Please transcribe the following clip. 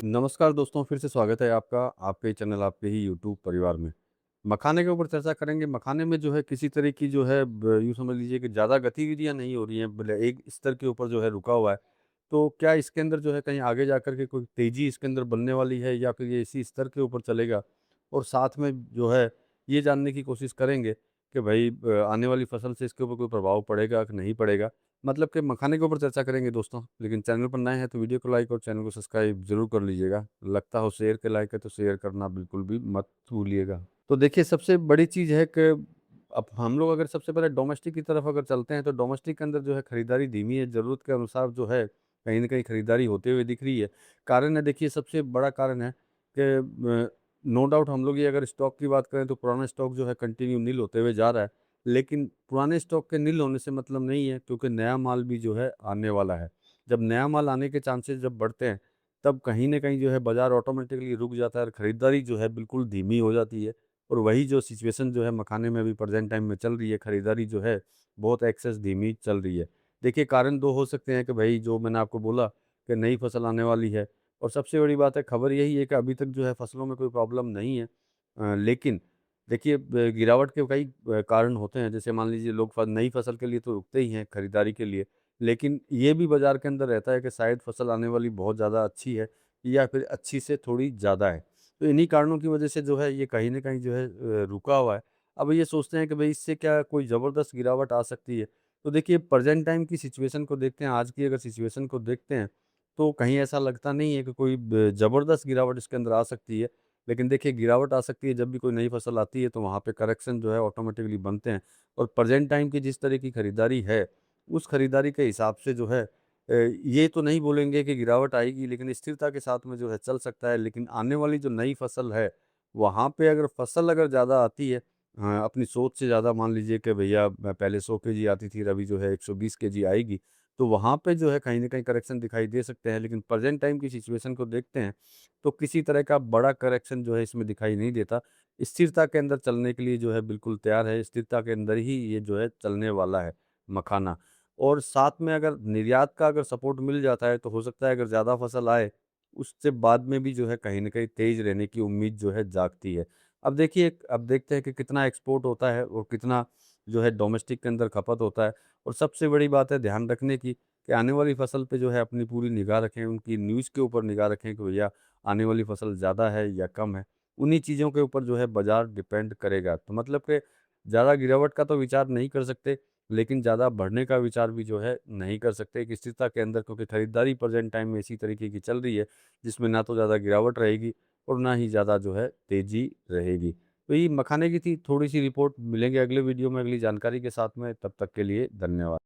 नमस्कार दोस्तों, फिर से स्वागत है आपका आपके चैनल, आपके ही यूट्यूब परिवार में। मखाने के ऊपर चर्चा करेंगे। मखाने में जो है किसी तरह की जो है ब यूँ समझ लीजिए कि ज़्यादा गतिविधियाँ नहीं हो रही हैं, भले एक स्तर के ऊपर जो है रुका हुआ है। तो क्या इसके अंदर जो है कहीं आगे जाकर के कोई तेज़ी इसके अंदर बनने वाली है, या फिर ये इसी स्तर के ऊपर चलेगा? और साथ में जो है ये जानने की कोशिश करेंगे कि भई आने वाली फसल से इसके ऊपर कोई प्रभाव पड़ेगा कि नहीं पड़ेगा? मतलब कि मखाने के ऊपर चर्चा करेंगे दोस्तों। लेकिन चैनल पर नए हैं तो वीडियो को लाइक और चैनल को सब्सक्राइब ज़रूर कर लीजिएगा। लगता हो शेयर के लायक है तो शेयर करना बिल्कुल भी मत भूलिएगा। तो देखिए, सबसे बड़ी चीज़ है कि अब हम लोग अगर सबसे पहले डोमेस्टिक की तरफ अगर चलते हैं, तो डोमेस्टिक के अंदर जो है खरीदारी धीमी है, ज़रूरत के अनुसार जो है कहीं न कहीं खरीदारी होते हुए दिख रही है। कारण है, देखिए सबसे बड़ा कारण है कि नो डाउट हम लोग ये अगर स्टॉक की बात करें तो पुराना स्टॉक जो है कंटिन्यू नील होते हुए जा रहा है। लेकिन पुराने स्टॉक के नील होने से मतलब नहीं है, क्योंकि नया माल भी जो है आने वाला है। जब नया माल आने के चांसेस जब बढ़ते हैं, तब कहीं न कहीं जो है बाज़ार ऑटोमेटिकली रुक जाता है और खरीदारी जो है बिल्कुल धीमी हो जाती है। और वही जो सिचुएशन जो है मखाने में अभी प्रेज़ेंट टाइम में चल रही है, खरीदारी जो है बहुत एक्सेस धीमी चल रही है। देखिए, कारण 2 हो सकते हैं कि भई जो मैंने आपको बोला कि नई फसल आने वाली है, और सबसे बड़ी बात है, खबर यही है कि अभी तक जो है फसलों में कोई प्रॉब्लम नहीं है। लेकिन देखिए, गिरावट के कई कारण होते हैं। जैसे मान लीजिए, लोग नई फसल के लिए तो रुकते ही हैं खरीदारी के लिए, लेकिन ये भी बाज़ार के अंदर रहता है कि शायद फसल आने वाली बहुत ज़्यादा अच्छी है, या फिर अच्छी से थोड़ी ज़्यादा है। तो इन्हीं कारणों की वजह से जो है ये कहीं न कहीं जो है रुका हुआ है। अब ये सोचते हैं कि भई इससे क्या कोई ज़बरदस्त गिरावट आ सकती है? तो देखिए, प्रेज़ेंट टाइम की सिचुएशन को देखते हैं, आज की अगर सिचुएशन को देखते हैं, तो कहीं ऐसा लगता नहीं है कि कोई ज़बरदस्त गिरावट इसके अंदर आ सकती है। लेकिन देखिए, गिरावट आ सकती है जब भी कोई नई फसल आती है, तो वहाँ पे करेक्शन जो है ऑटोमेटिकली बनते हैं। और प्रेज़ेंट टाइम की जिस तरह की खरीदारी है, उस खरीदारी के हिसाब से जो है ये तो नहीं बोलेंगे कि गिरावट आएगी, लेकिन स्थिरता के साथ में जो है चल सकता है। लेकिन आने वाली जो नई फसल है, वहाँ पे अगर फसल अगर ज़्यादा आती है, अपनी सोच से ज़्यादा, मान लीजिए कि भैया पहले 100 केजी आती थी, अभी जो है 120 केजी आएगी, तो वहाँ पे जो है कहीं न कहीं करेक्शन दिखाई दे सकते हैं। लेकिन प्रेज़ेंट टाइम की सिचुएशन को देखते हैं, तो किसी तरह का बड़ा करेक्शन जो है इसमें दिखाई नहीं देता। स्थिरता के अंदर चलने के लिए जो है बिल्कुल तैयार है, स्थिरता के अंदर ही ये जो है चलने वाला है मखाना। और साथ में अगर निर्यात का अगर सपोर्ट मिल जाता है, तो हो सकता है अगर ज़्यादा फसल आए, उससे बाद में भी जो है कहीं न कहीं तेज़ रहने की उम्मीद जो है जागती है। अब देखिए, अब देखते हैं कि कितना एक्सपोर्ट होता है और कितना जो है डोमेस्टिक के अंदर खपत होता है। और सबसे बड़ी बात है ध्यान रखने की, कि आने वाली फसल पे जो है अपनी पूरी निगाह रखें, उनकी न्यूज़ के ऊपर निगाह रखें कि भैया आने वाली फसल ज़्यादा है या कम है। उन्हीं चीज़ों के ऊपर जो है बाज़ार डिपेंड करेगा। तो मतलब कि ज़्यादा गिरावट का तो विचार नहीं कर सकते, लेकिन ज़्यादा बढ़ने का विचार भी जो है नहीं कर सकते एक स्थिरता के अंदर, क्योंकि खरीदारी प्रेज़ेंट टाइम में इसी तरीके की चल रही है, जिसमें ना तो ज़्यादा गिरावट रहेगी और ना ही ज़्यादा जो है तेज़ी रहेगी। तो ये मखाने की थी थोड़ी-सी रिपोर्ट। मिलेंगे अगले वीडियो में अगली जानकारी के साथ में, तब तक के लिए धन्यवाद।